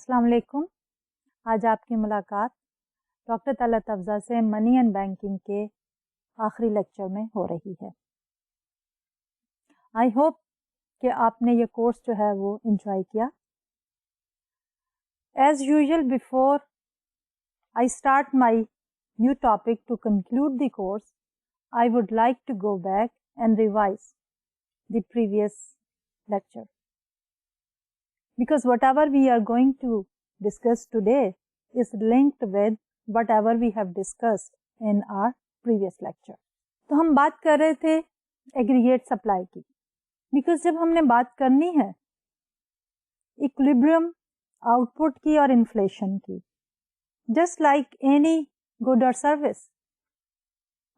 अस्सलाम वालेकुम। आज आपकी मुलाकात डॉक्टर तलत अफजा से मनी एंड बैंकिंग के आखिरी लेक्चर में हो रही है। आई होप कि आपने ये कोर्स जो है वो एंजॉय किया। As usual before I start my new topic to conclude the course, I would like to go back and revise the previous lecture, because whatever we are going to discuss today is linked with whatever we have discussed in our previous lecture. तो हम बात कर रहे थे aggregate supply की, because जब हमने बात करनी है इक्विलिब्रियम आउटपुट की और इन्फ्लेशन की, जस्ट लाइक एनी गुड और सर्विस,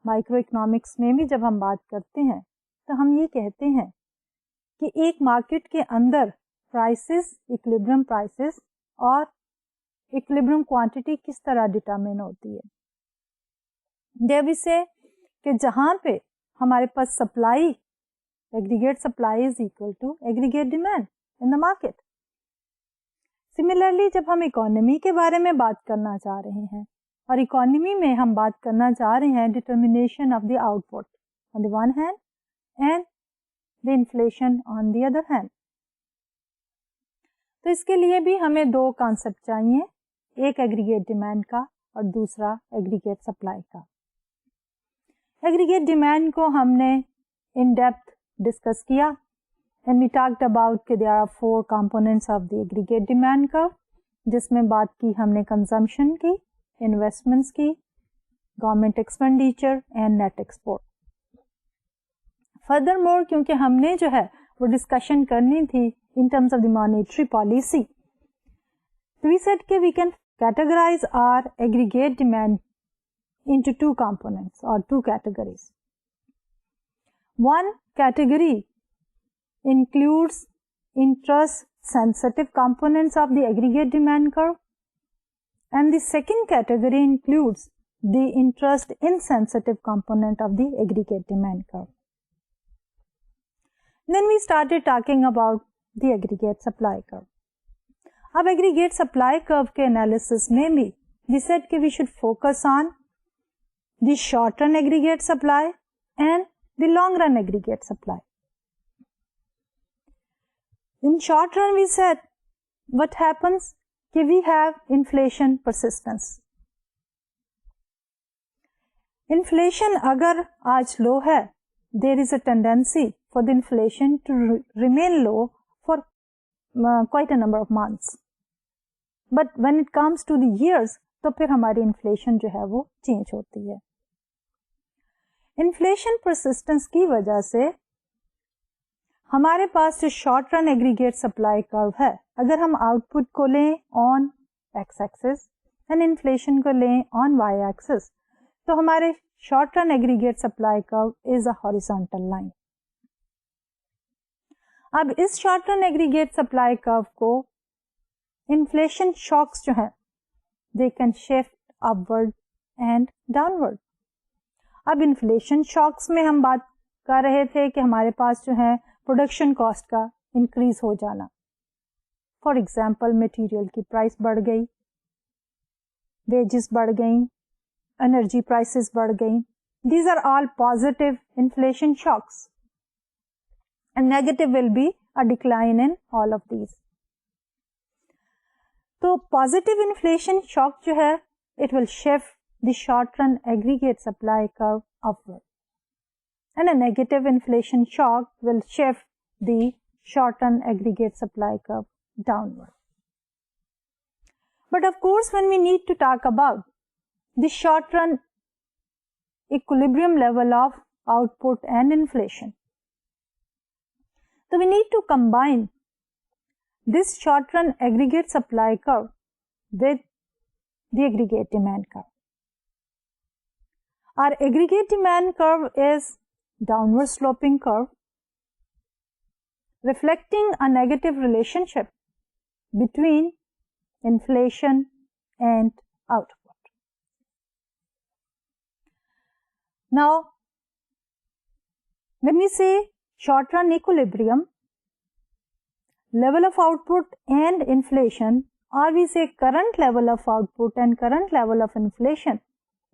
माइक्रो इकोनॉमिक्स में भी जब हम बात करते हैं तो हम ये कहते हैं कि एक मार्केट के अंदर प्राइसेस, इक्विलिब्रियम प्राइसेस और इक्विलिब्रियम क्वांटिटी किस तरह डिटरमिन होती है। देयर वी से कि जहां पे हमारे पास supply, aggregate supply is equal to aggregate demand in the market. Similarly जब हम इकोनॉमी के बारे में बात करना चाह रहे हैं और इकोनॉमी में हम बात करना चाह रहे हैं determination of the output on the one hand and the inflation on the other hand, तो इसके लिए भी हमें दो कॉन्सेप्ट चाहिए, एक एग्रीगेट डिमांड का और दूसरा एग्रीगेट सप्लाई का। एग्रीगेट डिमांड को हमने इन डेप्थ डिस्कस किया एंड वी टॉक्ड अबाउट कि there are 4 components of the aggregate demand curve, जिसमें बात की हमने कंजम्पशन की, इन्वेस्टमेंट्स की, government expenditure and net export. Furthermore क्योंकि हमने जो है वो डिस्कशन करनी थी in terms of the monetary policy, we said that we can categorize our aggregate demand into 2 components or 2 categories. One category includes interest sensitive components of the aggregate demand curve, and the second category includes the interest insensitive component of the aggregate demand curve. Then we started talking about the aggregate supply curve. अब aggregate supply curve के analysis में भी we said कि we should focus on the short run aggregate supply and the long run aggregate supply. In short run we said what happens कि we have inflation persistence. Inflation अगर आज low है, there is a tendency for the inflation to remain low for quite a number of months. But when it comes to the years, तो फिर हमारी inflation जो है वो चेंज होती है। इन्फ्लेशन परसिस्टेंस की वजह से हमारे पास जो short run aggregate supply curve है, अगर हम आउटपुट को लें on x axis and inflation को लें ऑन वाई एक्सिस, तो हमारे short run aggregate supply curve is a horizontal line. अब इस short run aggregate supply curve को इन्फ्लेशन शॉक्स जो है they can shift upward and downward. अब इन्फ्लेशन शॉक्स में हम बात कर रहे थे कि हमारे पास जो है प्रोडक्शन कॉस्ट का इंक्रीज हो जाना, फॉर एग्जांपल मटेरियल की प्राइस बढ़ गई, वेजेस बढ़ गई, एनर्जी प्राइसेस बढ़ गई, these are all positive inflation shocks and negative will be a decline in all of these. तो positive inflation shock जो है it will shift the short run aggregate supply curve upward, and a negative inflation shock will shift the short run aggregate supply curve downward. But of course when we need to talk about the short run equilibrium level of output and inflation, so we need to combine this short run aggregate supply curve with the aggregate demand curve. Our aggregate demand curve is downward sloping curve reflecting a negative relationship between inflation and output. Now when we say short run equilibrium, level of output and inflation or we say current level of output and current level of inflation,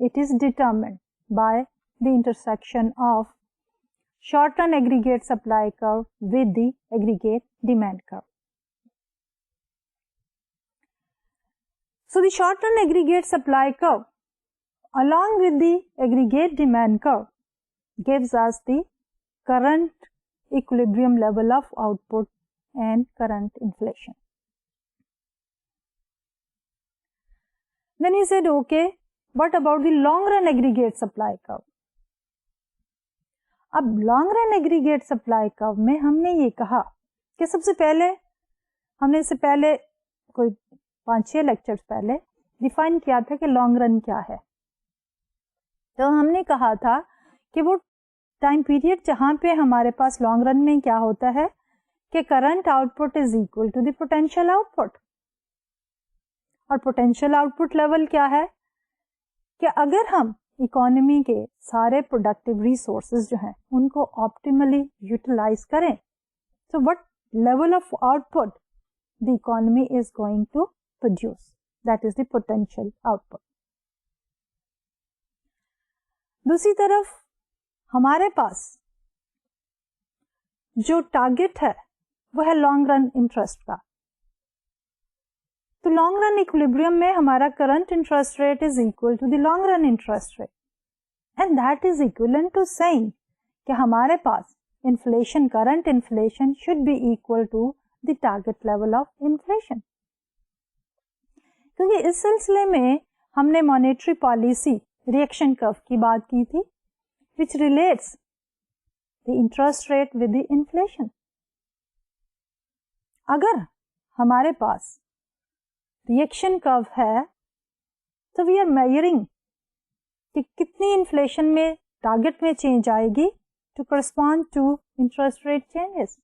it is determined by the intersection of short-run aggregate supply curve with the aggregate demand curve. So the short-run aggregate supply curve along with the aggregate demand curve gives us the current equilibrium level of output and current inflation. Then he said, okay, what about the long run aggregate supply curve? अब long run aggregate supply curve में हमने ये कहा कि सबसे पहले हमने इससे पहले कोई 5-6 लेक्चर्स पहले डिफाइन किया था कि लॉन्ग रन क्या है। तो हमने कहा था कि वो टाइम पीरियड जहां पे हमारे पास लॉन्ग रन में क्या होता है कि current output is equal to the potential output, और पोटेंशियल आउटपुट लेवल क्या है कि अगर हम इकोनॉमी के सारे प्रोडक्टिव रिसोर्सेज जो हैं उनको ऑप्टिमली यूटिलाइज करें, so what level of output the economy is going to produce, that is the potential output. दूसरी तरफ हमारे पास जो टारगेट है वो है लॉन्ग रन इंटरेस्ट का। तो लॉन्ग रन इक्विलिब्रियम में हमारा current interest rate is equal to the long run interest rate, and that is equivalent to saying कि हमारे पास inflation, current inflation should be equal to the target level of inflation. क्योंकि इस सिलसिले में हमने मॉनेटरी पॉलिसी रिएक्शन कर्व की बात की थी, विच relates the interest rate with the inflation. अगर हमारे पास रिएक्शन कर्व है तो वी आर मेजरिंग कि कितनी इन्फ्लेशन में टारगेट में चेंज आएगी to correspond to interest rate changes.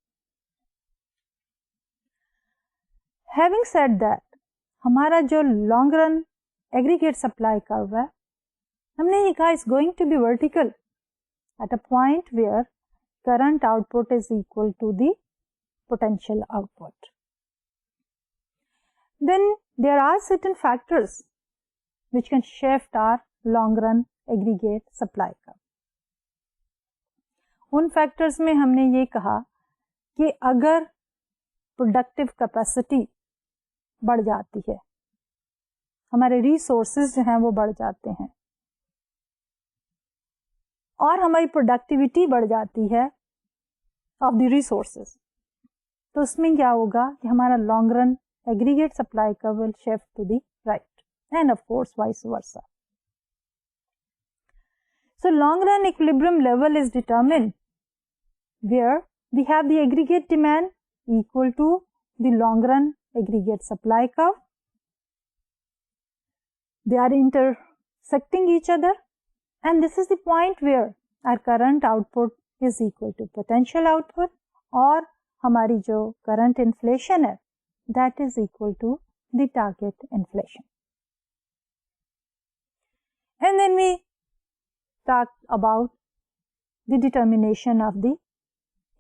Having said that, हमारा जो long run aggregate supply curve है, हमने ये कहा is going to be vertical at a point where current output is equal to the potential output. Then there are certain factors which can shift our long run aggregate supply curve. उन factors में हमने ये कहा कि अगर productive capacity बढ़ जाती है, हमारे resources जो हैं वो बढ़ जाते हैं और हमारी productivity बढ़ जाती है of the resources, तो उसमें क्या होगा कि हमारा long run aggregate supply curve will shift to the right, and of course vice versa. So long run equilibrium level is determined where we have the aggregate demand equal to the long run aggregate supply curve, they are intersecting each other, and this is the point where our current output is equal to potential output, और हमारी जो current inflation है that is equal to the target inflation. And then we talk about the determination of the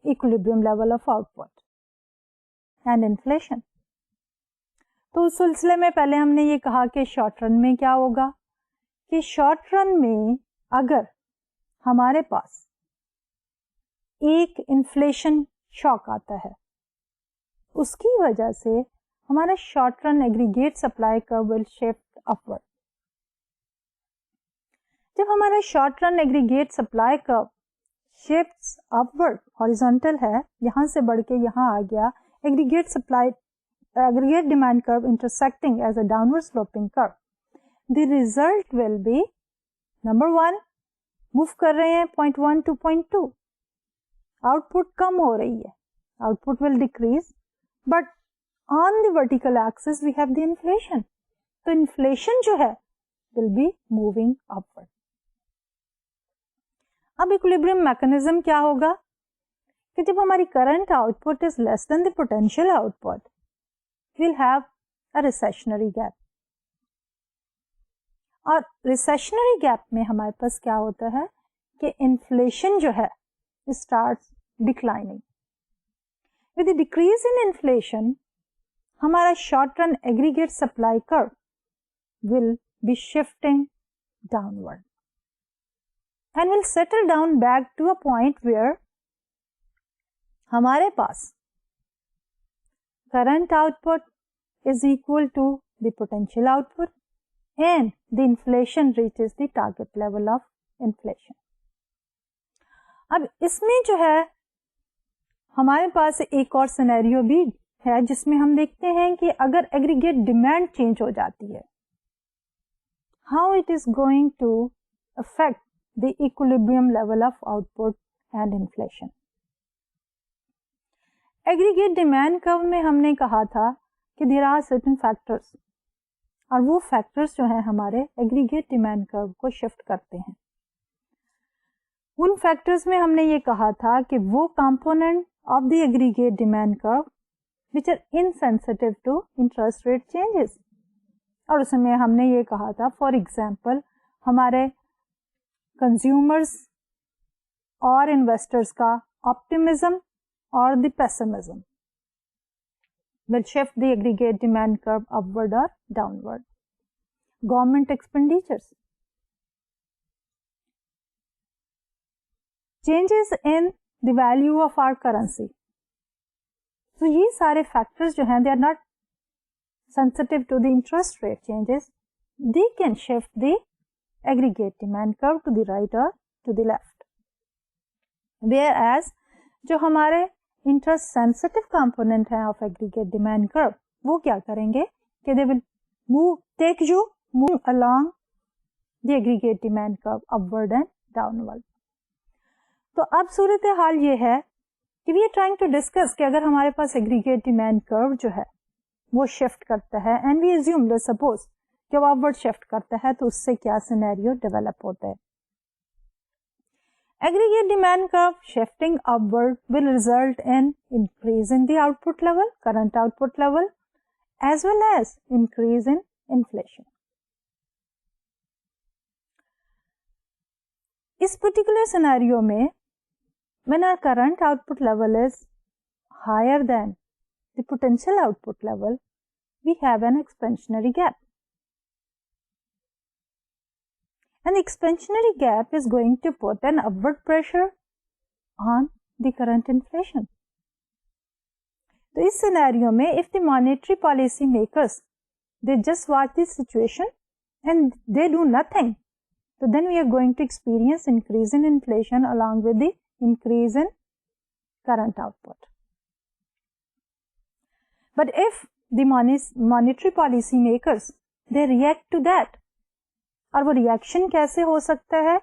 equilibrium level of output and inflation. तो उस सिलसिले में पहले हमने ये कहा कि शॉर्ट रन में क्या होगा कि शॉर्ट रन में अगर हमारे पास एक इन्फ्लेशन शॉक आता है, उसकी वजह से हमारा short run aggregate supply curve will shift upward. जब हमारा short run aggregate supply curve shifts upward, horizontal है, यहां से बढ़ के यहां आ गया, aggregate supply aggregate demand curve intersecting as a downward sloping curve, the result will be number 1, move कर रहे हैं पॉइंट 1 to पॉइंट 2, आउटपुट कम हो रही है, output will decrease, but on the vertical axis we have the inflation, तो inflation जो है विल बी मूविंग अपवर्ड। अब इक्विलिब्रियम मैकेनिज्म क्या होगा कि जब हमारी current output is less than the potential output, we'll have a recessionary gap, और recessionary gap में हमारे पास क्या होता है कि इन्फ्लेशन जो है starts declining. With the decrease in inflation, हमारा short run aggregate supply curve will be shifting downward and will settle down back to a point where हमारे पास current output is equal to the potential output and the inflation reaches the target level of inflation. अब इसमें जो है हमारे पास एक और scenario भी है जिसमें हम देखते हैं कि अगर एग्रीगेट डिमांड चेंज हो जाती है, how it is going to affect the equilibrium level of output and inflation. Aggregate demand curve में हमने कहा था कि there are certain factors और वो factors जो हैं हमारे aggregate demand curve को shift करते हैं. उन factors में हमने ये कहा था कि वो component of the aggregate demand curve which are insensitive to interest rate changes. और उसमें हमने ये कहा था for example हमारे कंज्यूमर्स और इन्वेस्टर्स का ऑप्टिमिज्म और the pessimism will shift the aggregate demand curve upward or downward. Government expenditures, changes in the value of our currency. So ये सारे factors जो हैं they are not sensitive to the interest rate changes. They can shift the aggregate demand curve to the right or to the left. Whereas जो हमारे interest sensitive component है of aggregate demand curve वो क्या करेंगे कि they will move along the aggregate demand curve upward and downward. तो अब सूरत हाल ये है कि we are trying to discuss कि अगर हमारे पास aggregate demand curve जो है वो shift करता है and we assume let's suppose जब अपवर्ड शिफ्ट करता है तो उससे क्या सिनेरियो डेवलप होता है. Aggregate demand curve shifting upward will result in increase in the output level, current output level, as well as increase in inflation. इस particular scenario में when our current output level is higher than the potential output level, we have an expansionary gap. And the expansionary gap is going to put an upward pressure on the current inflation. तो इस scenario में if the monetary policy makers they just watch this situation and they do nothing, so then we are going to experience increase in inflation along with the increase in current output. But if the monetary policy makers they react to that, और वो reaction कैसे हो सकता है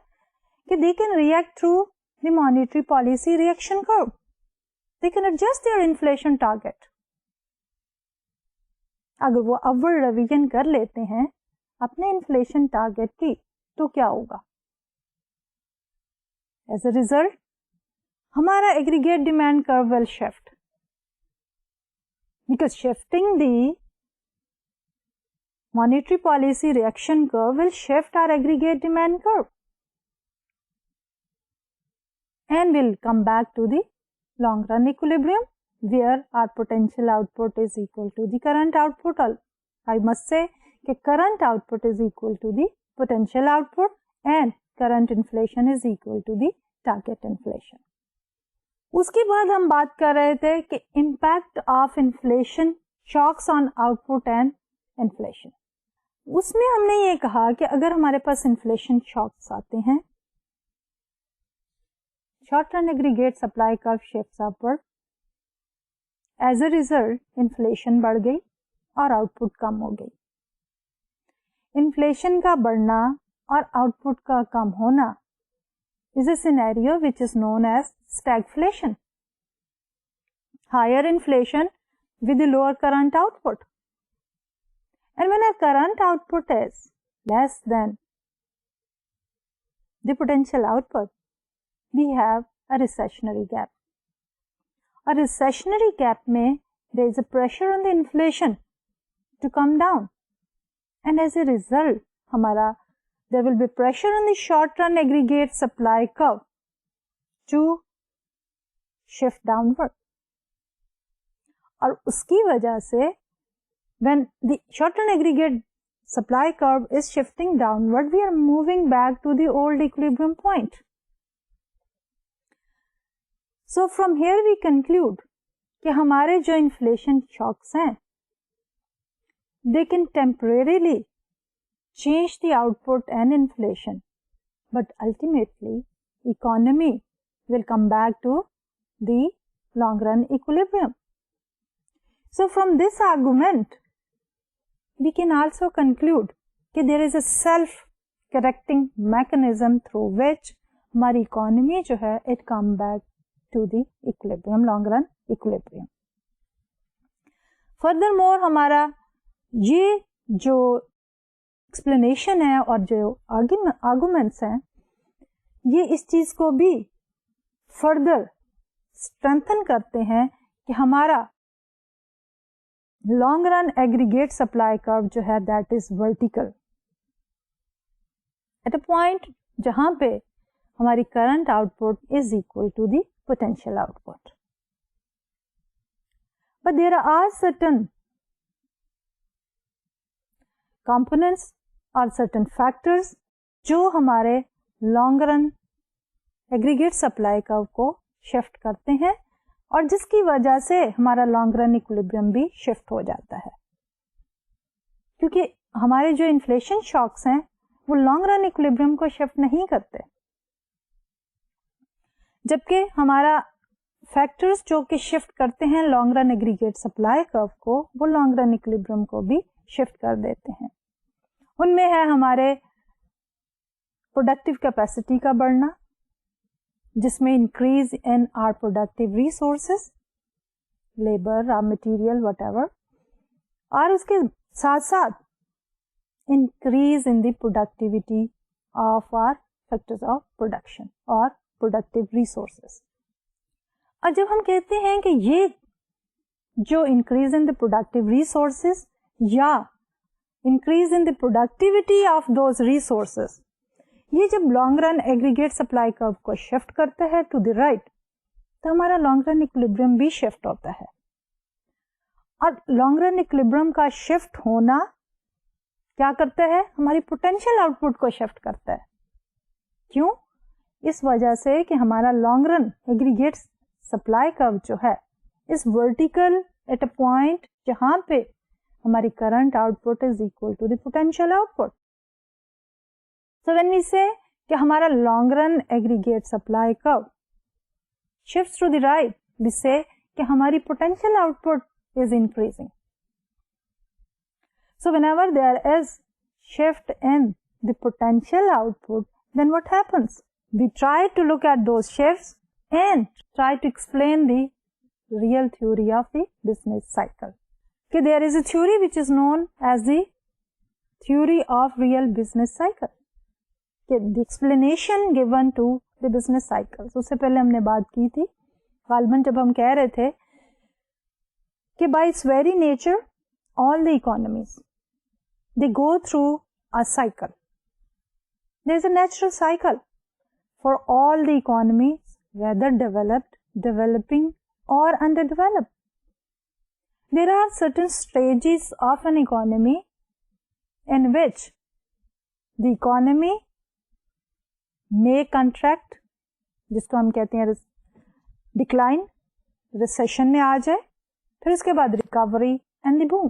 कि they can react through the monetary policy reaction curve. They can adjust there inflation target. अगर वो upward revision कर लेते हैं अपने इन्फ्लेशन टारगेट की तो क्या होगा? एज अ रिजल्ट हमारा aggregate demand curve will shift because shifting the monetary policy reaction curve will shift our aggregate demand curve and will come back to the long run equilibrium where our potential output is equal to the current output. I must say that current output is equal to the potential output and current inflation is equal to the target inflation. उसके बाद हम बात कर रहे थे कि impact of inflation shocks on output and inflation. उसमें हमने ये कहा कि अगर हमारे पास इन्फ्लेशन शॉक्स आते हैं, short run aggregate supply curve shifts upward, as a result inflation बढ़ गई और आउटपुट कम हो गई. इन्फ्लेशन का बढ़ना और आउटपुट का कम होना is a scenario which is known as stagflation. Higher inflation with the lower current output. And when our current output is less than the potential output, we have a recessionary gap. A recessionary gap में there is a pressure on the inflation to come down, and as a result हमारा there will be pressure on the short run aggregate supply curve to shift downward. और उसकी वजह से when the short-term aggregate supply curve is shifting downward, we are moving back to the old equilibrium point. So from here we conclude कि हमारे जो inflation shocks हैं, they can temporarily change the output and inflation, but ultimately economy will come back to the long run equilibrium. So from this argument we can also conclude कि there is a self correcting mechanism through which हमारी economy जो है it come back to the equilibrium, long run equilibrium. Furthermore हमारा ये जो explanation है और जो arguments हैं, ये इस चीज को भी further strengthen करते हैं कि हमारा long run aggregate supply curve जो है that is vertical at a point जहां पे हमारी current output is equal to the potential output. But there are certain components or certain factors जो हमारे long run aggregate supply curve को shift करते हैं और जिसकी वजह से हमारा लॉन्ग रन इक्विलिब्रियम भी शिफ्ट हो जाता है, क्योंकि हमारे जो इन्फ्लेशन शॉक्स हैं वो लॉन्ग रन इक्विलिब्रियम को शिफ्ट नहीं करते, जबकि हमारा फैक्टर्स जो कि शिफ्ट करते हैं long run aggregate supply curve को, वो लॉन्ग रन इक्विलिब्रियम को भी शिफ्ट कर देते हैं. उनमें है हमारे प्रोडक्टिव कैपेसिटी का बढ़ना, जिसमें increase in our productive resources, labour, raw material, whatever, और उसके साथ साथ increase in the productivity of our factors of production और प्रोडक्टिव रिसोर्सेस. और जब हम कहते हैं कि ये जो increase in the productive resources या increase in the productivity of those resources, ये जब long run aggregate supply curve को शिफ्ट करते हैं टू द राइट, तो हमारा लॉन्ग रन इक्विलिब्रियम भी शिफ्ट होता है. और लॉन्ग रन इक्विलिब्रियम का शिफ्ट होना क्या करता है, हमारी पोटेंशियल आउटपुट को शिफ्ट करता है. क्यों? इस वजह से कि हमारा long run aggregate supply curve जो है इस वर्टिकल एट अ पॉइंट जहां पे हमारी current output is equal to the potential output. So when we say कि हमारा long run aggregate supply curve shifts to the right, we say कि हमारी potential output is increasing. So whenever there is shift in the potential output, then what happens? We try to look at those shifts and try to explain the real theory of the business cycle. Okay, there is a theory which is known as the theory of real business cycle. The explanation given to the business cycle. उससे पहले हमने बात की थी गालबन, जब हम कह रहे थे कि by its very nature all the economies they go through a cycle. There is a natural cycle for all the economies, whether developed, developing or underdeveloped. There are certain stages of an economy in which the economy may contract, जिसको हम कहते हैं decline, recession में आ जाए, फिर उसके बाद recovery and the boom.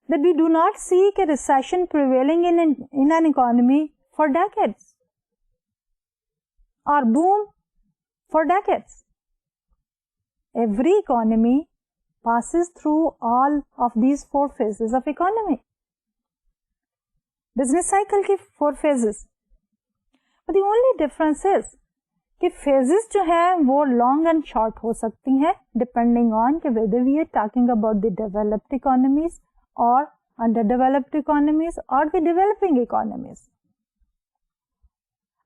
That we do not see a recession prevailing in an economy for decades or boom for decades. Every economy passes through all of these four phases of economy. Business cycle की 4 phases. But the only difference is कि phases जो है वो long and short हो सकती हैं depending on कि whether we are talking about the developed economies or underdeveloped economies or the developing economies.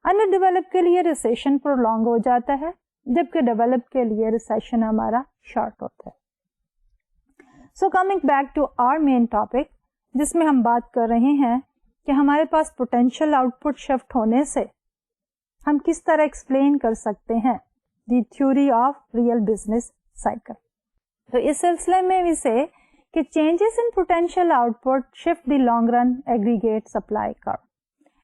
अंडरडेवलप के लिए रिसेशन प्रोलॉन्ग हो जाता है, जबकि डेवलप के लिए रिसेशन हमारा शॉर्ट होता है. So coming back to our main topic, जिसमें हम बात कर रहे हैं कि हमारे पास पोटेंशियल आउटपुट शिफ्ट होने से हम किस तरह एक्सप्लेन कर सकते हैं the theory of real business cycle. तो इस सिलसिले में भी से कि changes in potential output shift the long run aggregate supply curve.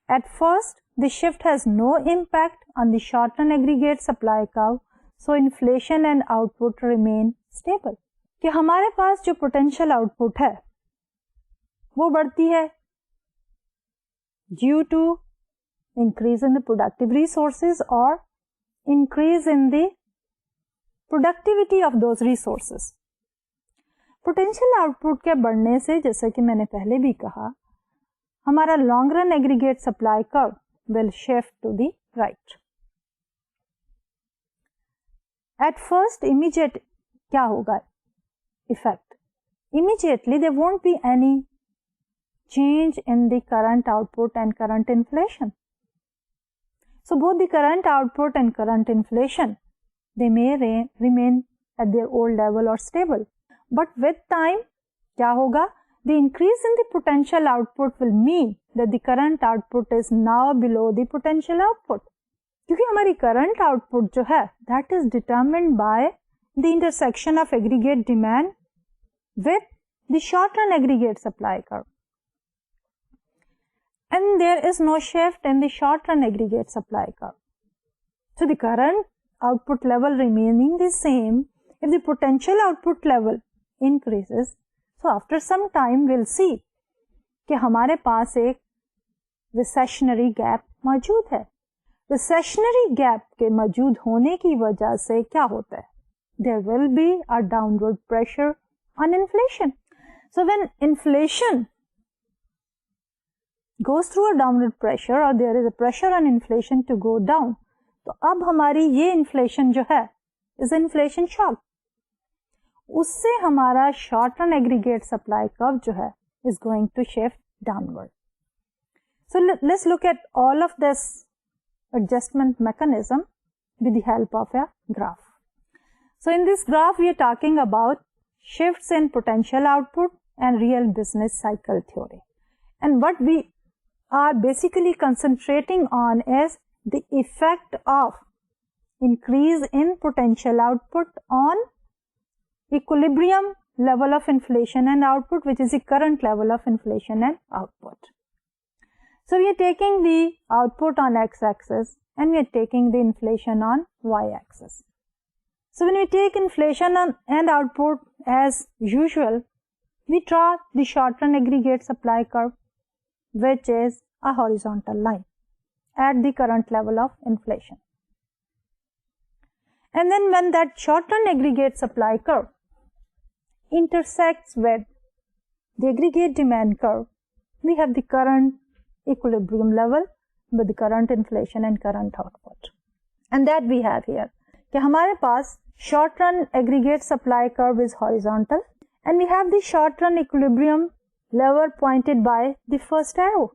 At first, the shift has no impact on the short run aggregate supply curve, so inflation and output remain stable. कि हमारे पास जो potential output है वो बढ़ती है due to increase in the productive resources or increase in the productivity of those resources. Potential output के बढ़ने से, जैसे कि मैंने पहले भी कहा, हमारा long run aggregate supply curve will shift to the right. At first immediate क्या होगा effect? Immediately there won't be any change in the current output and current inflation. So both the current output and current inflation they may remain at their old level और stable. But with time, क्या होगा? The increase in the potential output will mean that the current output is now below the potential output. क्योंकि हमारी current output जो है, that is determined by the intersection of aggregate demand with the short run aggregate supply curve. And there is no shift in the short run aggregate supply curve. So the current output level remaining the same, if the potential output level increases, so after some time we'll see कि हमारे पास एक recessionary gap मौजूद है. recessionary gap के मौजूद होने की वजह से क्या होता है? There will be a downward pressure on inflation. So when inflation goes through a downward pressure or there is a pressure on inflation to go down, तो अब हमारी ये inflation जो है is inflation shock. उससे हमारा short run aggregate supply curve जो है is going to shift downward. So let's look at all of this adjustment mechanism with the help of a graph. So in this graph we are talking about shifts in potential output and real business cycle theory. And what we are basically concentrating on is the effect of increase in potential output on equilibrium level of inflation and output, which is the current level of inflation and output. So we are taking the output on x-axis and we are taking the inflation on y-axis. So when we take inflation and output as usual, we draw the short run aggregate supply curve, which is a horizontal line at the current level of inflation. And then when that short run aggregate supply curve intersects with the aggregate demand curve, we have the current equilibrium level with the current inflation and current output. And that we have here. कि हमारे पास short run aggregate supply curve is horizontal and we have the short run equilibrium level pointed by the first arrow.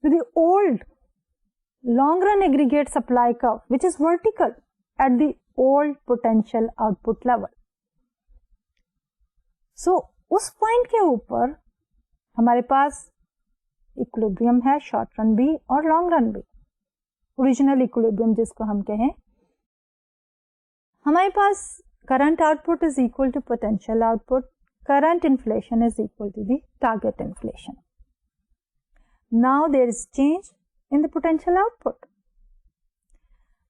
With the old long run aggregate supply curve which is vertical at the old potential output level. So, उस point के ऊपर हमारे पास equilibrium है, short run भी और long run भी. Original equilibrium जिसको हम कहें, हमारे पास current output is equal to potential output, current inflation is equal to the target inflation. Now there is change in the potential output.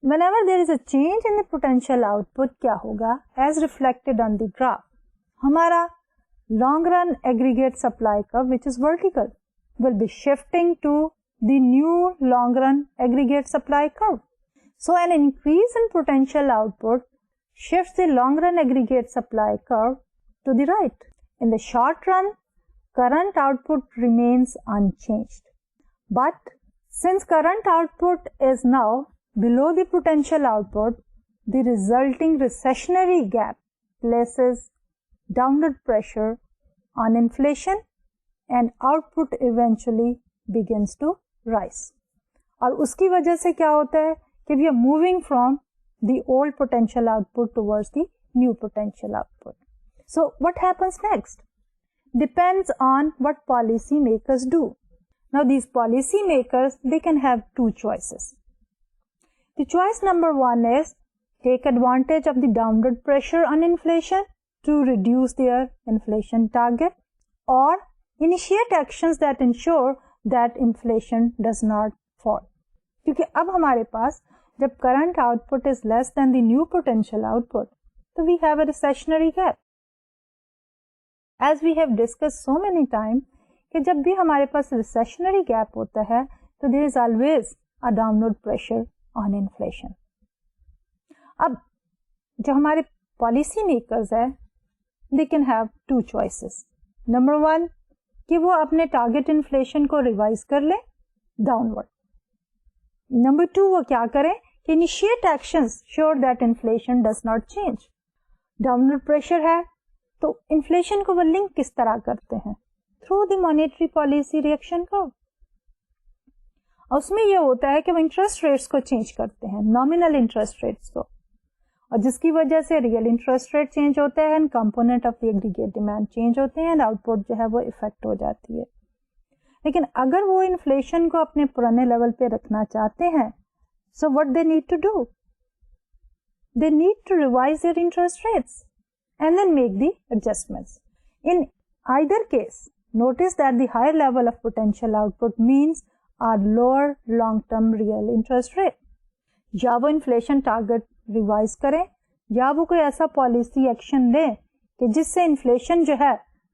whenever there is a change in the potential output, क्या होगा? As reflected on the graph, हमारा long run aggregate supply curve, which is vertical, will be shifting to the new long run aggregate supply curve. So an increase in potential output shifts the long run aggregate supply curve to the right. In the short run, current output remains unchanged. But since current output is now below the potential output, the resulting recessionary gap places downward pressure on inflation and output eventually begins to rise. और उसकी वजह से क्या होता है कि we are moving from the old potential output towards the new potential output. So what happens next depends on what policy makers do. Now these policy makers, they can have two choices. The choice number one is take advantage of the downward pressure on inflation to reduce their inflation target or initiate actions that ensure that inflation does not fall. क्योंकि अब हमारे पास जब current output is less than the new potential output, तो we have a recessionary gap. As we have discussed so many times, कि जब भी हमारे पास recessionary gap होता है, तो there is always a downward pressure on inflation. अब जो हमारे पॉलिसी मेकर्स है, they can have two choices. Number one कि वो अपने टारगेट इन्फ्लेशन को रिवाइज कर ले डाउनवर्ड. नंबर टू वो क्या करें कि initiate actions sure that inflation does not change. Downward pressure है तो इन्फ्लेशन को वो लिंक किस तरह करते हैं? Through the monetary policy reaction curve. उसमें यह होता है कि वो इंटरेस्ट रेट्स को चेंज करते हैं, नॉमिनल इंटरेस्ट रेट्स को, और जिसकी वजह से रियल इंटरेस्ट रेट चेंज होते हैं and component of the aggregate demand change होते हैं एंड आउटपुट जो है वो इफेक्ट हो जाती है. लेकिन अगर वो इन्फ्लेशन को अपने पुराने लेवल पे रखना चाहते हैं, so what they need to do? They need to revise their interest rates and then make the adjustments. In either case notice that the higher level of potential output means a lower long term real interest rate. या वो inflation target revise करें या वो कोई ऐसा policy action ले कि जिससे इन्फ्लेशन जो है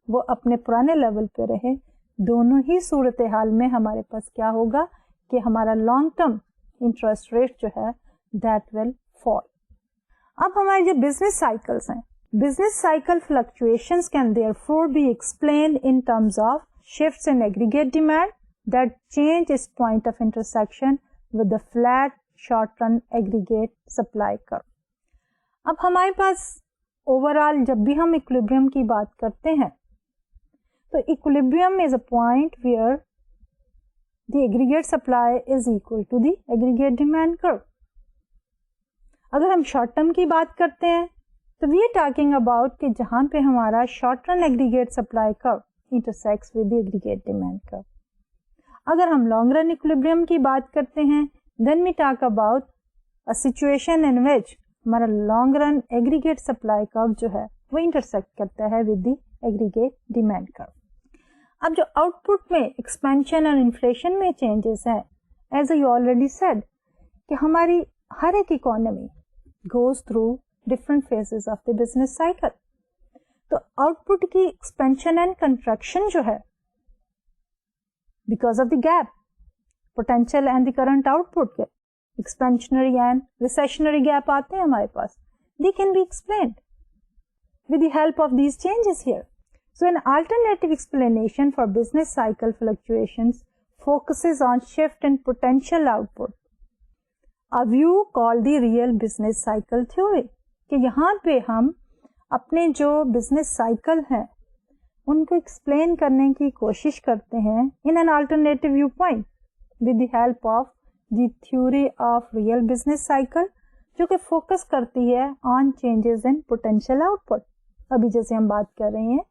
वो अपने पुराने लेवल पे रहे. दोनों ही सूरत हाल में हमारे पास क्या होगा कि हमारा लॉन्ग टर्म इंटरेस्ट रेट जो है दैट विल फॉल. अब हमारे जो बिजनेस साइकिल्स हैं, business cycle fluctuations can therefore be explained in terms of shifts in aggregate demand that change its point of intersection with the flat short-run aggregate supply curve. अब हमारे पास overall जब भी हम equilibrium की बात करते हैं तो equilibrium is a point where the aggregate supply is equal to the aggregate demand curve. अगर हम शॉर्ट टर्म की बात करते हैं तो वी आर टॉकिंग अबाउट कि जहां पे हमारा short run aggregate supply curve intersects with the aggregate demand curve. अगर हम लॉन्ग रन इक्विलिब्रियम की बात करते हैं then we talk about a situation in which हमारा long run aggregate supply curve जो है वो इंटरसेक्ट करता है with the aggregate demand curve. अब जो आउटपुट में एक्सपेंशन और इन्फ्लेशन में चेंजेस है, एज आई ऑलरेडी सेड कि हमारी हर एक economy goes through different phases of the business cycle. तो आउटपुट की एक्सपेंशन एंड कंट्रैक्शन जो है because of the gap potential and the current output के एक्सपेंशनरी एंड रिसेशनरी गैप आते हैं हमारे पास. They can be explained with the help of these changes here. So an alternative explanation for business cycle fluctuations focuses on shift in potential output, a view called the real business cycle theory. कि यहाँ पे हम अपने जो business cycle हैं उनको explain करने की कोशिश करते हैं in an alternative view point with the help of the theory of real business cycle, जो कि फोकस करती है on changes in potential output. अभी जैसे हम बात कर रहे हैं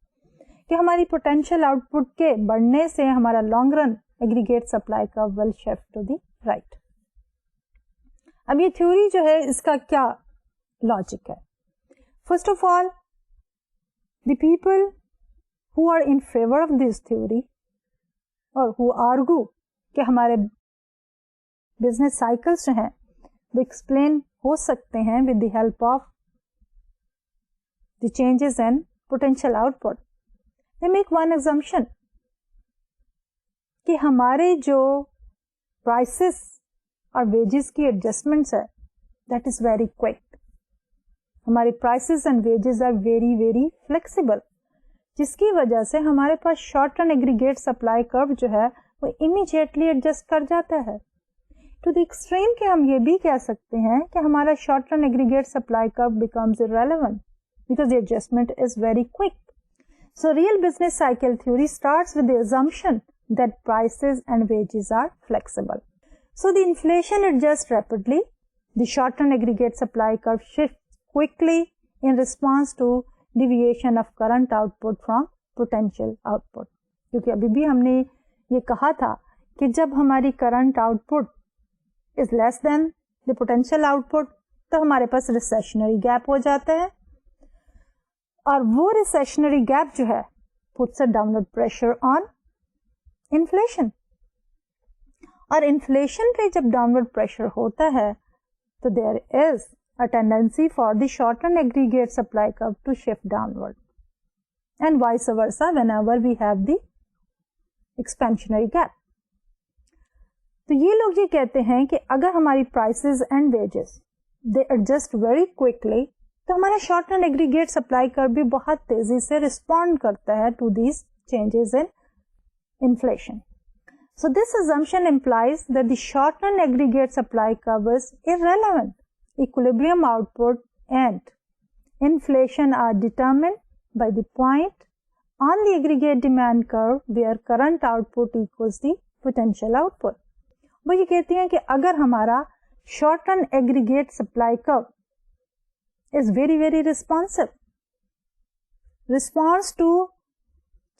कि हमारी पोटेंशियल आउटपुट के बढ़ने से हमारा लॉन्ग रन एग्रीगेट सप्लाई का will shift to the right. अब ये थ्योरी जो है इसका क्या लॉजिक है? First of all the people who are in favour of this theory और हु आर्ग्यू कि हमारे बिजनेस साइकिल्स जो हैं वो एक्सप्लेन हो सकते हैं with the help of the changes in potential output, they make one assumption कि हमारे जो प्राइसेस और वेजेस की एडजस्टमेंट्स है दैट इज वेरी क्विक. हमारे prices and wages are very very flexible, जिसकी वजह से हमारे पास short run aggregate supply curve जो है वो इमीडिएटली एडजस्ट कर जाता है टू द एक्सट्रीम कि हम ये भी कह सकते हैं कि हमारा short run aggregate supply curve becomes irrelevant because the adjustment is very quick. So real business cycle theory starts with the assumption that prices and wages are flexible. So the inflation adjusts rapidly, the short run aggregate supply curve shifts quickly in response to deviation of current output from potential output. क्योंकि अभी भी हमने ये कहा था कि जब हमारी current output is less than the potential output तो हमारे पास recessionary gap हो जाता है. और वो रिसेशनरी गैप जो है puts a downward pressure on inflation, और इन्फ्लेशन पे जब डाउनवर्ड प्रेशर होता है तो there is a tendency for the short term aggregate supply curve to shift downward and vice versa whenever we have the expansionary gap. तो ये लोग ये कहते हैं कि अगर हमारी prices and wages they adjust very quickly तो हमारा short term aggregate supply curve भी बहुत तेजी से रिस्पॉन्ड करता है to these changes in inflation. So this assumption implies that the short-term aggregate supply curve is irrelevant. Equilibrium output and inflation are determined by the point on the aggregate demand curve where current output equals the potential output. वो ये कहती हैं कि अगर हमारा short-term aggregate supply curve is very very responsive, responds to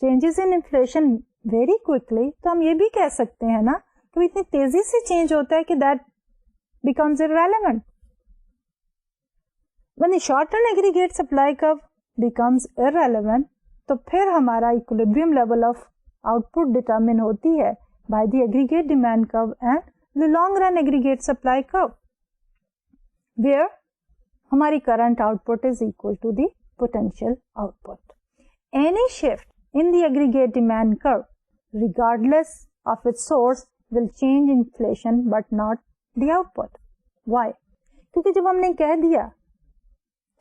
changes in inflation very quickly, तो हम ये भी कह सकते हैं ना कि वो इतनी तेजी से चेंज होता है कि that becomes irrelevant. When the short term aggregate supply curve becomes irrelevant तो फिर हमारा equilibrium level of output determine होती है by the aggregate demand curve and the long run aggregate supply curve where हमारी current output is equal to the potential output. Any shift in the aggregate demand curve regardless of its source will change inflation but not the output. Why? क्योंकि जब हमने कह दिया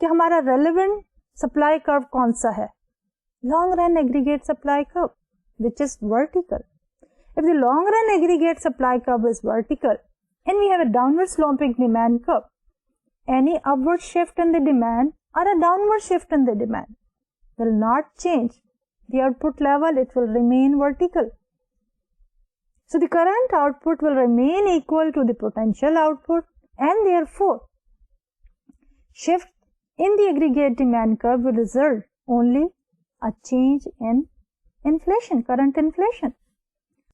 कि हमारा relevant supply curve कौन सा है, long run aggregate supply curve which is vertical. If the long run aggregate supply curve is vertical and we have a downward sloping demand curve, any upward shift in the demand or a downward shift in the demand will not change the output level, it will remain vertical. So the current output will remain equal to the potential output and therefore shift in the aggregate demand curve will result only a change in inflation, current inflation.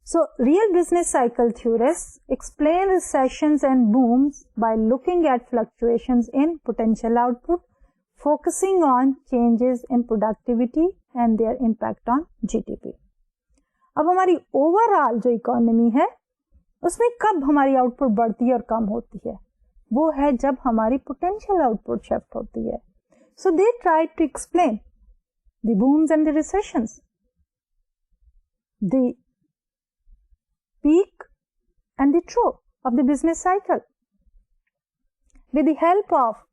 So real business cycle theorists explain recessions and booms by looking at fluctuations in potential output, focusing on changes in productivity and their impact on GDP. अब हमारी overall जो economy है उसमें कब हमारी output बढ़ती है और कम होती है, वो है जब हमारी पोटेंशियल आउटपुट शिफ्ट होती है। So they try to explain the booms and the recessions, the peak and the trough of the business cycle with the help of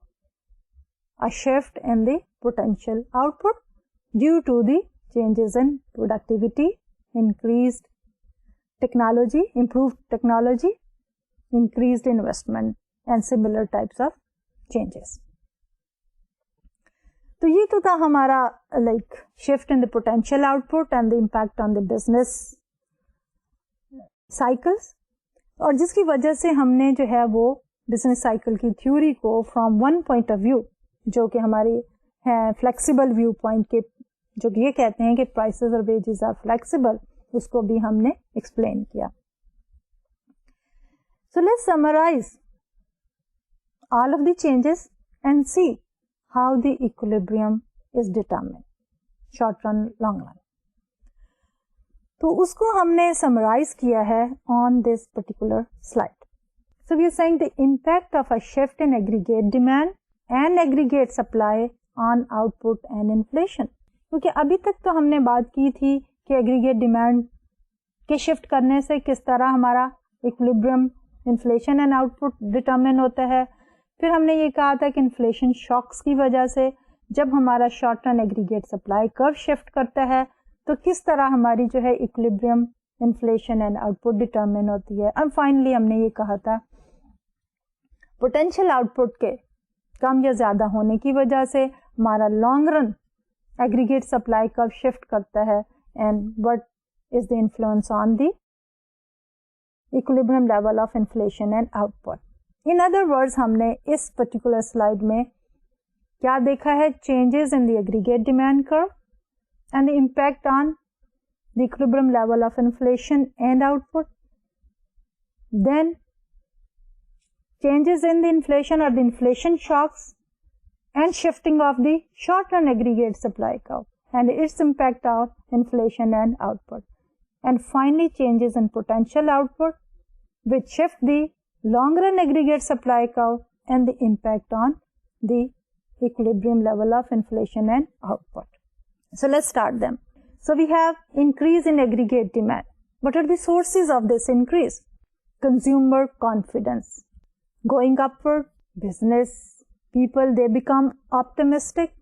a shift in the potential output due to the changes in productivity, increased technology, improved technology, increased investment and similar types of changes. तो ये तो था हमारा like shift in the potential output and the impact on the business cycles, और जिसकी वजह से हमने जो है वो बिजनेस साइकिल की थ्योरी को from one point of view जो कि हमारी है फ्लेक्सिबल व्यू पॉइंट के, जो कि ये कहते हैं कि प्राइसेस और वेजेस आर फ्लेक्सिबल, उसको भी हमने एक्सप्लेन किया। So let's summarise all of the changes and see how the equilibrium is determined short run long run. तो उसको हमने समराइज किया है on this particular slide. So we are saying the impact of a shift in aggregate demand and aggregate supply on output and inflation. क्योंकि अभी तक तो हमने बात की थी कि एग्रीगेट डिमांड के शिफ्ट करने से किस तरह हमारा equilibrium inflation and output determine होता है। फिर हमने ये कहा था कि इन्फ्लेशन शॉक्स की वजह से जब हमारा short term aggregate supply curve shift करता है तो किस तरह हमारी जो है equilibrium inflation and output determine होती है। और फाइनली हमने ये कहा था पोटेंशियल आउटपुट के कम या ज्यादा होने की वजह से हमारा long run aggregate supply curve shift करता है and what is the influence on the equilibrium level of inflation and output. In other words हमने इस पर्टिकुलर स्लाइड में क्या देखा है, changes in the aggregate demand curve and the impact on the equilibrium level of inflation and output, then changes in the inflation or the inflation shocks and shifting of the short-run aggregate supply curve and its impact on inflation and output. And finally, changes in potential output which shift the long-run aggregate supply curve and the impact on the equilibrium level of inflation and output. So let's start them. So we have increase in aggregate demand. What are the sources of this increase? Consumer confidence. Going upward, business, people, they become optimistic.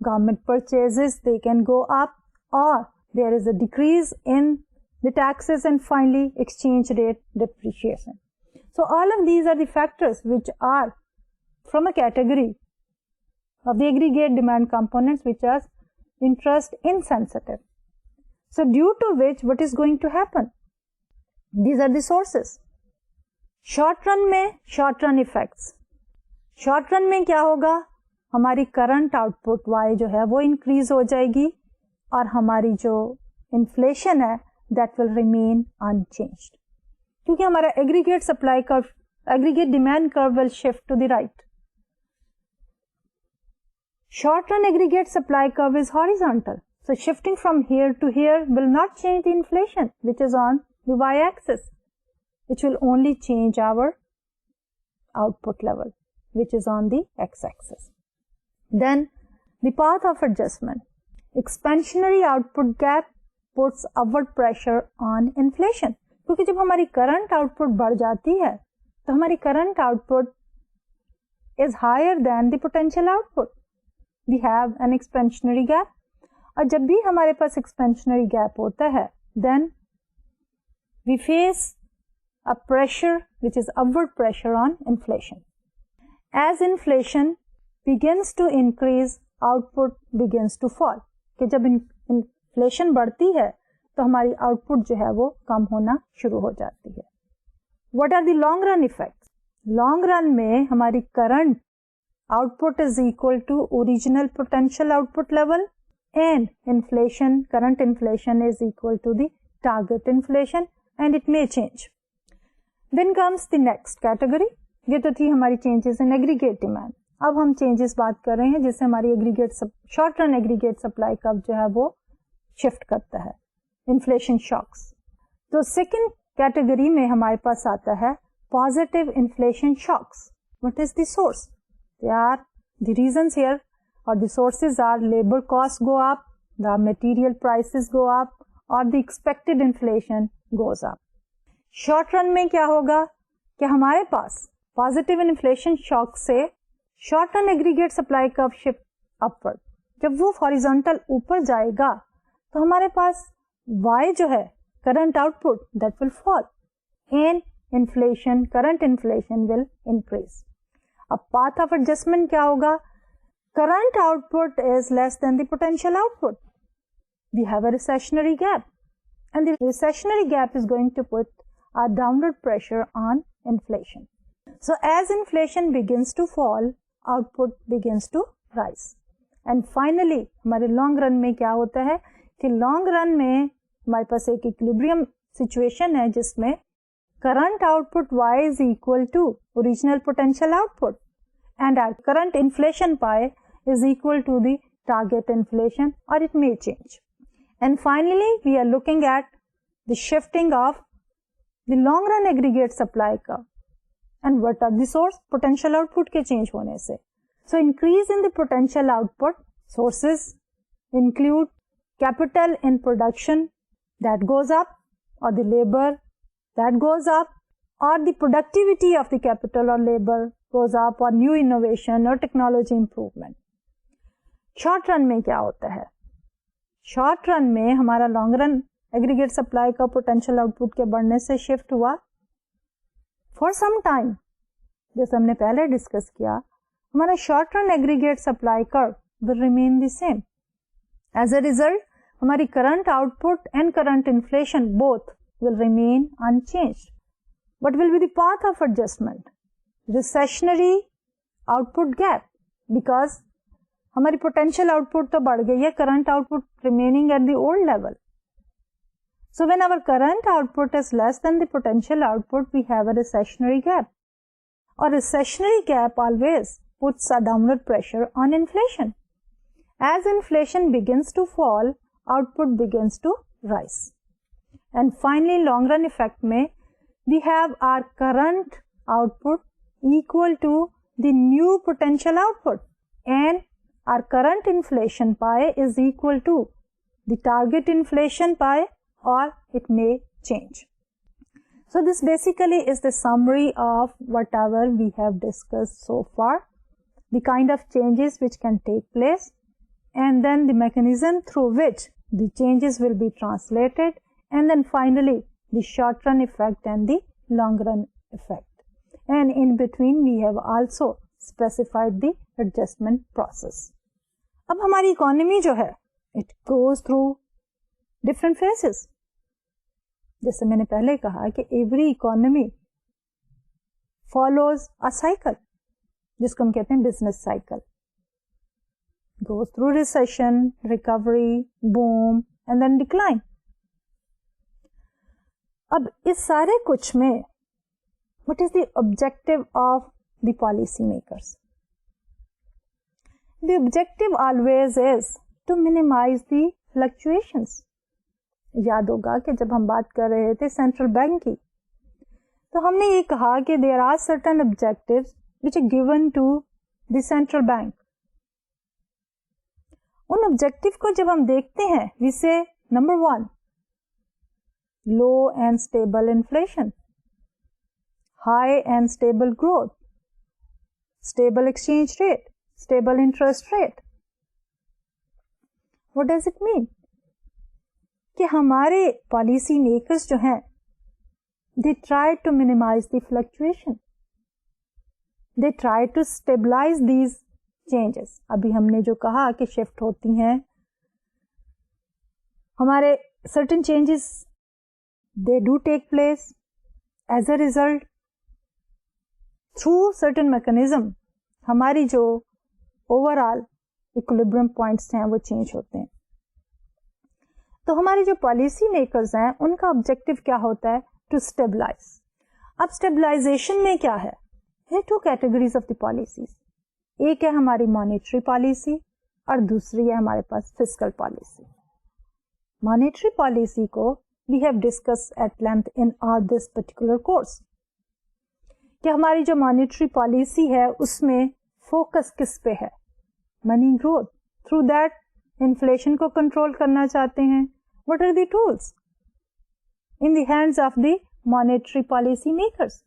Government purchases, they can go up, or there is a decrease in the taxes, and finally exchange rate depreciation. So all of these are the factors which are from a category of the aggregate demand components which are interest insensitive. So due to which what is going to happen? These are the sources. Short run में short run effects. Short run में क्या होगा? हमारी current output Y जो है वो increase हो जाएगी और हमारी जो इन्फ्लेशन है दैट विल रिमेन अनचेंज्ड, क्योंकि हमारा aggregate supply curve, aggregate demand curve will shift to the right. Short run aggregate supply curve is horizontal, so shifting from here to here will not change the inflation which is on the y-axis. It will only change our output level, which is on the x-axis. Then the path of adjustment. Expansionary output gap puts upward pressure on inflation. क्योंकि जब हमारी current output बढ़ जाती है तो हमारी current output is higher than the potential output. We have an expansionary gap. और जब भी हमारे पास expansionary gap होता है then we face a pressure which is upward pressure on inflation. As inflation begins to increase, output begins to fall. कि जब inflation बढ़ती है तो हमारी output जो है वो कम होना शुरू हो जाती है. What are the long run effects? Long run में हमारी current output is equal to original potential output level and inflation, current inflation is equal to the target inflation and it may change. Then comes the next category. ये तो थी हमारी changes in aggregate demand. अब हम changes बात कर रहे हैं जिससे हमारी aggregate short run aggregate supply curve जो है वो shift करता है. Inflation shocks. तो second category में हमारे पास आता है positive inflation shocks. What is the source? They are the reasons here or the sources are labor costs go up, the material prices go up or the expected inflation goes up. Short run में क्या होगा कि हमारे पास positive inflation shock से short run aggregate supply curve shift upward. जब वो horizontal ऊपर जाएगा तो हमारे पास y जो है current output that will fall and inflation, current inflation will increase. अब पाथ ऑफ एडजस्टमेंट क्या होगा? Current output is less than the potential output. We have a recessionary gap and the recessionary gap is going to put a downward pressure on inflation. So as inflation begins to fall, output begins to rise. And finally, हमारे long run में क्या होता है कि long run में हमारे पास एक equilibrium situation है जिसमें current output y is equal to original potential output and our current inflation pi is equal to the target inflation or it may change. And finally, we are looking at the shifting of the long run aggregate supply curve. And what are the source? Potential output के change होने से. So increase in the potential output sources include capital in production that goes up or the labor that goes up or the productivity of the capital or labor goes up or new innovation or technology improvement. Short run में क्या होता है? Short run में हमारा long run aggregate supply का potential output के बढ़ने से शिफ्ट हुआ फॉर सम टाइम. जैसे हमने पहले डिस्कस किया, हमारा short run aggregate supply curve will remain the same. As a result हमारी current output and current inflation both will remain unchanged. What will be the path of adjustment? Recessionary output gap, because हमारी potential output तो बढ़ गई है, current output remaining at the old level. So when our current output is less than the potential output we have a recessionary gap. और recessionary gap always puts a downward pressure on inflation. As inflation begins to fall, output begins to rise. And finally, long run effect में we have our current output equal to the new potential output, and our current inflation pie is equal to the target inflation pie, or it may change. So this basically is the summary of whatever we have discussed so far, the kind of changes which can take place, and then the mechanism through which the changes will be translated, and then finally the short run effect and the long run effect. And in between we have also specified the adjustment process. अब हमारी economy जो है, it goes through different phases. जैसे मैंने पहले कहा कि every economy follows a cycle, जिसको हम कहते हैं business cycle. Goes through recession, recovery, boom and then decline. अब इस सारे कुछ में what is the objective of the policy makers? The objective always is to minimize the fluctuations. याद होगा कि जब हम बात कर रहे थे सेंट्रल बैंक की, तो हमने ये कहा कि there are certain objectives which are given to the central bank. उन ऑब्जेक्टिव को जब हम देखते हैं, we say number 1, low and stable inflation, high and stable growth, stable exchange rate, stable interest rate. What does it mean? कि हमारे policy makers जो हैं, they try to minimize the fluctuation, they try to stabilize these changes. अभी हमने जो कहा कि shift होती हैं, हमारे certain changes they do take place as a result through certain mechanism. हमारी जो ओवरऑल इक्विलिब्रियम पॉइंट्स हैं वो चेंज होते हैं. तो हमारे जो पॉलिसी मेकर्स हैं, उनका ऑब्जेक्टिव क्या होता है? To stabilise. अब स्टेबलाइजेशन में क्या है? ये 2 कैटेगरीज ऑफ द पॉलिसीज. एक है हमारी मॉनेटरी पॉलिसी और दूसरी है हमारे पास फिस्कल पॉलिसी. मॉनेटरी पॉलिसी को we have discussed at length in this particular course, कि हमारी जो मॉनेटरी पॉलिसी है उसमें फोकस किस पे है? Money growth. Through that inflation को कंट्रोल करना चाहते हैं. What are the tools in the hands of the monetary policy makers?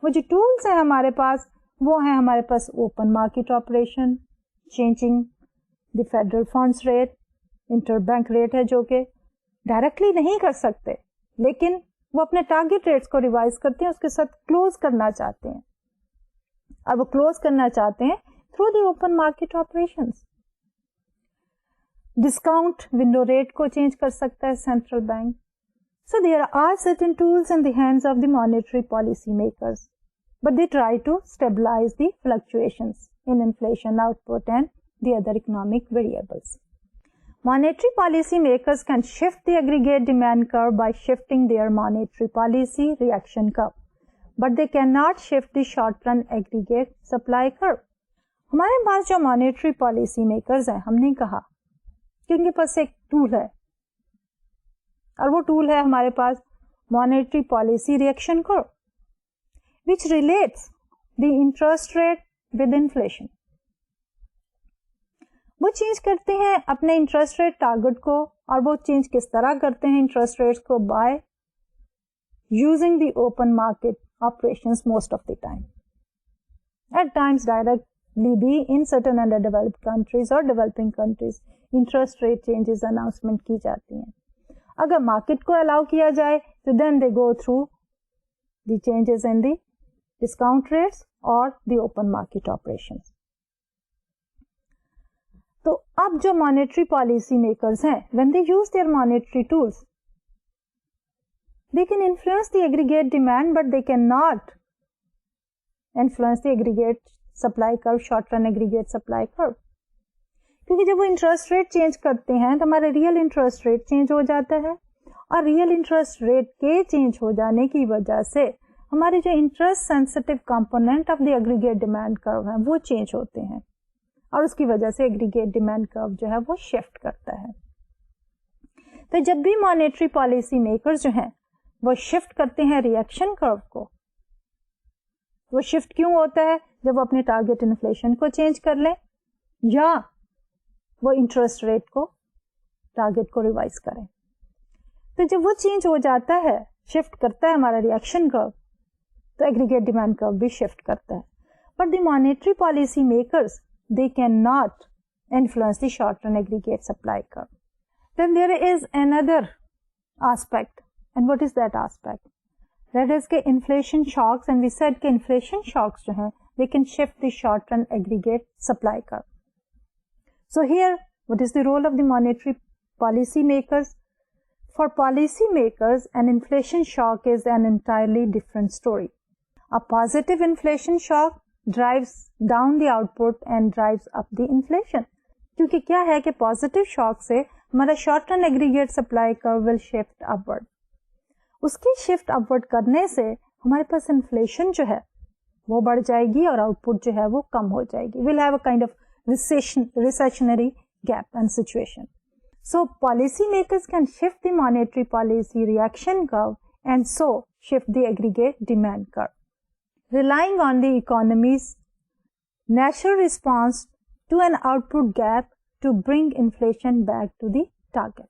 वो जो टूल्स हैं हमारे पास, वो हैं हमारे पास open market operation, changing the federal funds rate, interbank rate है जो कि डायरेक्टली नहीं कर सकते, लेकिन वो अपने टारगेट रेट्स को रिवाइज करते हैं, उसके साथ क्लोज करना चाहते हैं. और वो क्लोज करना चाहते हैं through the open market operations. Discount window rate को चेंज कर सकता है central bank. So there are certain tools in the hands of the monetary policy makers, but they try to stabilize the fluctuations in inflation output and the other economic variables. Monetary policy makers can shift the aggregate demand curve by shifting their monetary policy reaction curve, but they cannot shift the short-run aggregate supply curve. हमारे पास जो monetary policy makers हैं, हमने कहा कि उनके पास एक tool है, और वो टूल है हमारे पास monetary policy reaction curve, which relates the interest rate with inflation. वो चेंज करते हैं अपने इंटरेस्ट रेट टारगेट को, और वो चेंज किस तरह करते हैं इंटरेस्ट रेट्स को? By using the open market operations most of the time. At times directly भी in certain under developed countries और developing countries interest rate changes announcement की जाती हैं. अगर मार्केट को अलाउ किया जाए तो then they go through the changes in the discount rates और द ओपन मार्केट ऑपरेशंस. तो अब जो मॉनेटरी पॉलिसी मेकर्स हैं, when they use their monetary tools, they can influence the aggregate demand, but they can not influence the aggregate supply curve, short run aggregate supply curve. क्योंकि जब वो interest rate change करते हैं तो हमारे real interest rate change हो जाता है, और रियल इंटरेस्ट रेट के चेंज हो जाने की वजह से हमारे जो interest sensitive component of the aggregate demand curve है वो चेंज होते हैं और उसकी वजह से एग्रीगेट डिमांड कर्व जो है वो शिफ्ट करता है। तो जब भी मॉनेटरी पॉलिसी मेकर्स जो हैं वो शिफ्ट करते हैं रिएक्शन कर्व को, वो शिफ्ट क्यों होता है? जब वो अपने टारगेट इन्फ्लेशन को चेंज कर लें या वो इंटरेस्ट रेट को टारगेट को रिवाइज करें। तो जब वो चेंज हो जाता है, शिफ्ट करता है हमारा रिएक्शन कर्व, तो एग्रीगेट डिमांड कर्व भी शिफ्ट करता है। But the monetary policy makers they can not influence the short run aggregate supply curve. Then there is another aspect, and what is that aspect? That is के inflation shocks, and we said कि inflation shocks जो हैं they can shift the short run aggregate supply curve. So here what is the role of the monetary policy makers? For policy makers an inflation shock is an entirely different story. A positive inflation shock drives down the output and drives up the inflation. क्योंकि क्या है कि positive shock से हमारा short run aggregate supply curve will shift upward. उसकी shift upward करने से हमारे पास इन्फ्लेशन जो है वो बढ़ जाएगी और आउटपुट जो है वो कम हो जाएगी। Will have a kind of recessionary gap and situation. So policy makers can shift the monetary policy reaction curve and so shift the aggregate demand curve relying on the economies natural response to an output gap to bring inflation back to the target.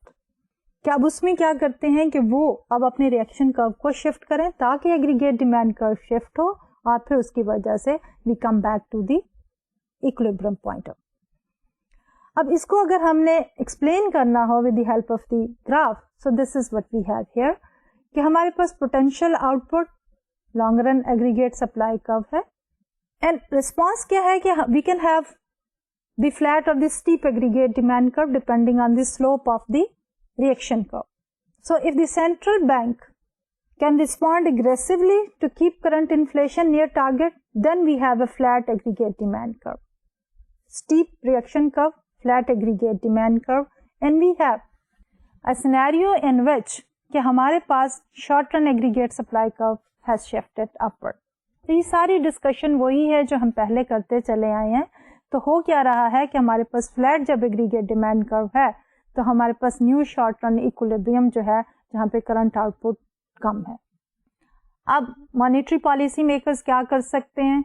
क्या अब उसमें क्या करते हैं कि वो अब अपने रिएक्शन कर्व को शिफ्ट करें ताकि एग्रीगेट डिमांड कर्व शिफ्ट हो और फिर उसकी वजह से we come back to the equilibrium point. अब इसको अगर हमने एक्सप्लेन करना हो with the help of the graph, so this is what we have here कि हमारे पास potential output long run aggregate supply curve है एंड रिस्पॉन्स क्या है कि we can have the flat or the steep aggregate demand curve depending on the slope of the reaction curve. So if the central bank can respond aggressively to keep current inflation near target, then we have a flat aggregate demand curve. Steep reaction curve, flat aggregate demand curve, and we have a scenario in which कि हमारे पास short run aggregate supply curve has shifted upward. तो ये सारी discussion वही है जो हम पहले करते चले आए हैं। तो हो क्या रहा है कि हमारे पास फ्लैट जब एग्रीगेट डिमांड कर्व है तो हमारे पास न्यू शॉर्ट रन इक्विलिब्रियम जो है जहां पे करंट आउटपुट कम है। अब मॉनेटरी पॉलिसी मेकर्स क्या कर सकते हैं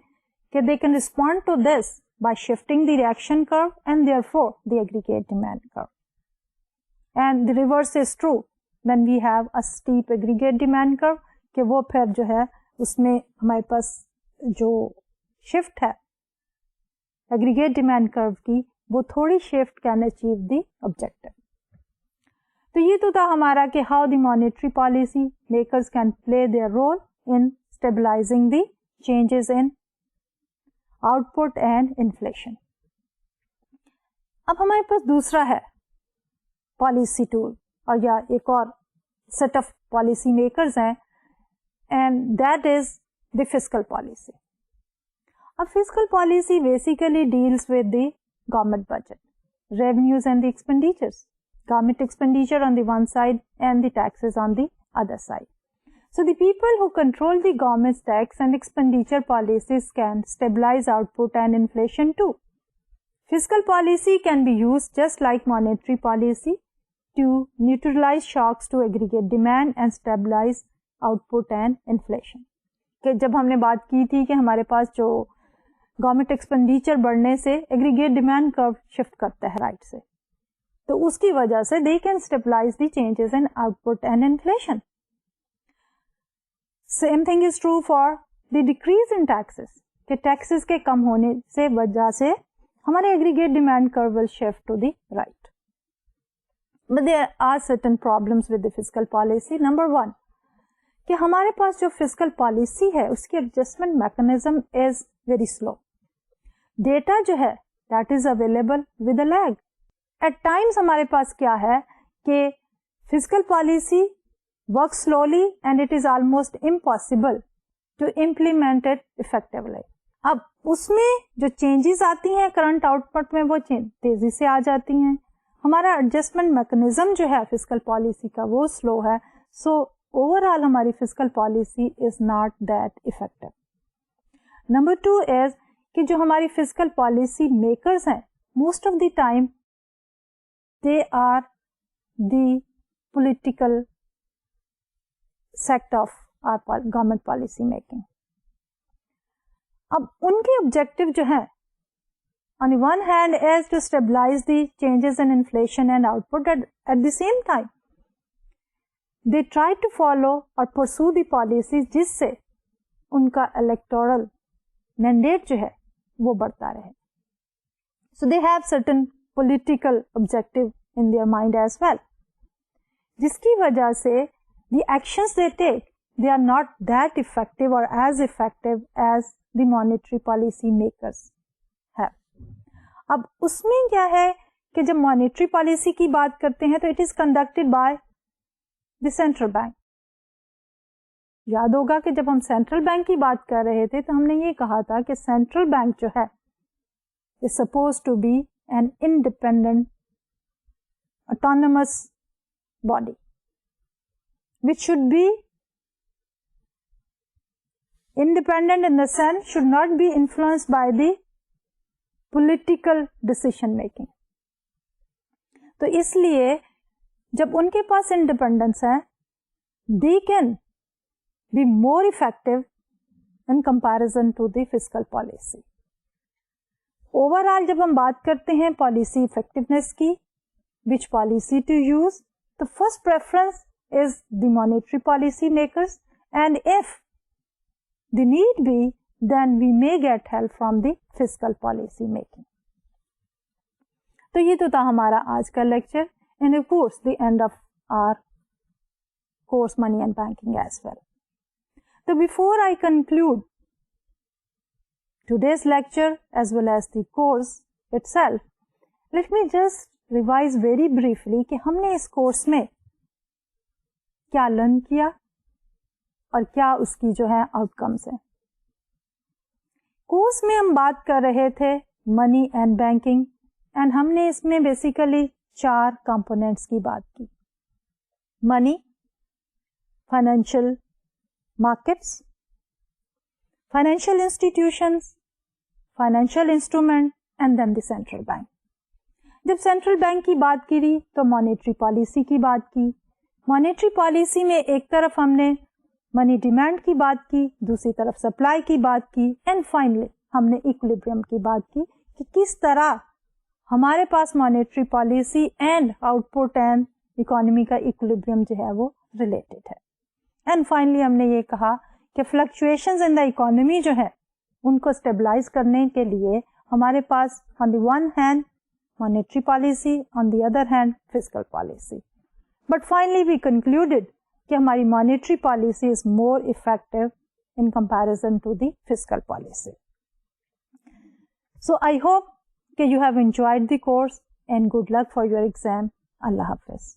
कि they can respond to this by shifting the reaction curve and therefore the aggregate demand curve. And the reverse is true when we have a steep aggregate demand curve कि वो फिर जो है उसमें हमारे पास जो शिफ्ट है एग्रीगेट डिमांड कर्व की वो थोड़ी shift can achieve the objective. तो ये तो था हमारा कि how the monetary policy makers can play their role in stabilizing the changes in output and inflation. अब हमारे पास दूसरा है पॉलिसी टूल और या एक और सेट ऑफ पॉलिसी मेकर्स हैं and that is the fiscal policy. अब fiscal policy basically deals with the government budget, revenues and the expenditures, government expenditure on the one side and the taxes on the other side. So the people who control the government's tax and expenditure policies can stabilize output and inflation too. Fiscal policy can be used just like monetary policy to neutralize shocks to aggregate demand and stabilize output and inflation. कि जब हमने बात की थी कि हमारे पास जो गवर्नमेंट एक्सपेंडिचर बढ़ने से एग्रीगेट डिमांड कर्व शिफ्ट करता है राइट से, तो उसकी वजह से they can stabilize the changes in output and inflation. Same thing is true for the decrease in taxes कि टैक्सेस के कम होने से वजह से हमारे aggregate demand curve will shift to the right. But there are certain problems with the fiscal policy. Number one कि हमारे पास जो फिस्कल पॉलिसी है उसकी adjustment mechanism is very slow. Data जो है that is available with a lag. At times हमारे पास क्या है कि fiscal policy work slowly and it is almost impossible to implement it effectively. अब उसमें जो चेंजेस आती हैं करंट आउटपुट में वो तेजी से आ जाती हैं। हमारा एडजस्टमेंट मैकेनिज्म जो है फिस्कल पॉलिसी का वो स्लो है। सो ओवरऑल हमारी physical policy is not that effective. Number 2 is कि जो हमारी फिजिकल पॉलिसी मेकर्स हैं, most of the time they are the political sect of our government policy making. अब उनके ऑब्जेक्टिव जो है, on the one hand is to stabilize the changes in inflation and output, at the same time they try to follow or pursue the policies जिससे उनका electoral mandate जो है वो बढ़ता रहे. So they have certain political objective in their mind as well, जिसकी वजह से the actions they take, they are not that effective or as effective as the monetary policy makers have. अब उसमें क्या है कि जब मॉनेटरी पॉलिसी की बात करते हैं तो it is conducted by the central bank. याद होगा कि जब हम सेंट्रल बैंक की बात कर रहे थे तो हमने ये कहा था कि सेंट्रल बैंक जो है is suppose to be an independent autonomous body which should be independent in the sense should not be influenced by the political decision making. तो इसलिए जब उनके पास इंडिपेंडेंस है, they can be more effective in comparison to the fiscal policy. Overall जब हम बात करते हैं पॉलिसी इफेक्टिवनेस की, which policy to use, the first preference is the monetary policy makers, and if the need be, then we may get help from the fiscal policy making. तो ये तो था हमारा आज का lecture, and of course the end of our course Money and Banking as well. So before I conclude today's lecture as well as the course itself, let me just revise very briefly कि हमने इस course में क्या learn किया और क्या उसकी जो है आउटकम्स है. कोर्स में हम बात कर रहे थे मनी एंड बैंकिंग, एंड हमने इसमें बेसिकली 4 कंपोनेंट्स की बात की. Money, financial markets, financial institutions, financial instrument and then the central bank. जब सेंट्रल बैंक की बात की तो मॉनेटरी पॉलिसी की बात की. मॉनेटरी पॉलिसी में एक तरफ हमने मनी डिमांड की बात की, दूसरी तरफ सप्लाई की बात की, एंड फाइनली हमने इक्विलिब्रियम की बात की कि किस तरह हमारे पास monetary policy and output and economy का इक्विलिब्रियम जो है वो रिलेटेड है. एंड फाइनली हमने ये कहा कि फ्लक्चुएशंस इन द इकोनॉमी जो है उनको स्टेबलाइज करने के लिए हमारे पास on the one hand monetary policy, on the other hand fiscal policy. But finally we concluded कि हमारी monetary policy is more effective in comparison to the fiscal policy. So I hope कि you have enjoyed the course and good luck for your exam. अल्लाह हाफिज.